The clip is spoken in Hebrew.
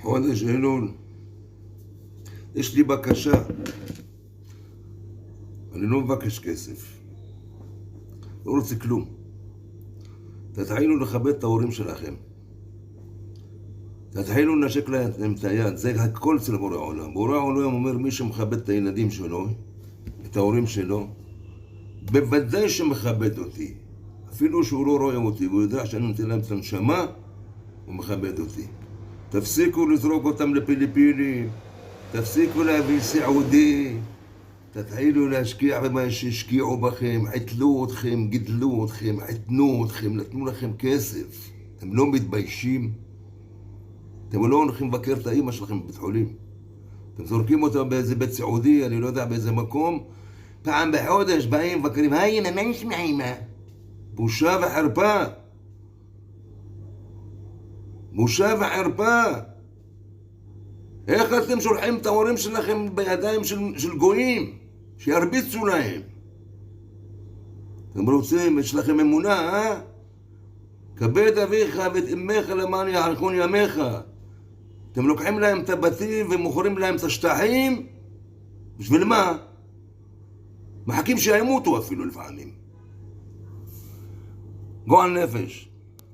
חודש אלול, יש לי בקשה. אני לא מבקש כסף, לא רוצה כלום. תתחילו לכבד את ההורים שלכם, תתחילו לנשק להם את היד. זה הכל אצל בורא עולם. בורא עולם אומר מי שמכבד את הילדים שלו, את ההורים שלו, בוודאי שמכבד אותי. אפילו שהוא לא רואה אותי והוא יודע שאני נותן להם את הנשמה, הוא מכבד אותי. תפסיקו לזרוק אותם לפיליפינים, תפסיקו להביא סעודי, תתחילו להשקיע במה שהשקיעו בכם, עטלו אתכם, גידלו אתכם, עטנו אתכם, נתנו לכם כסף. אתם לא מתביישים? אתם לא הולכים לבקר את האמא שלכם בבית חולים. אתם זורקים אותה באיזה בית סעודי, אני לא יודע באיזה מקום, פעם בחודש באים מבקרים, היי אמא, מה נשמע אמא? בושה וחרפה. בושה וחרפה. איך אתם שולחים את ההורים שלכם בידיים של גויים שירביצו להם? אתם רוצים, יש לכם אמונה, אה? כבד אביך ואת אמך למען יאריכון ימיך. אתם לוקחים להם את הבתים ומוכרים להם את השטחים. בשביל מה? מחכים שימותו אפילו לפעמים. גועל נפש.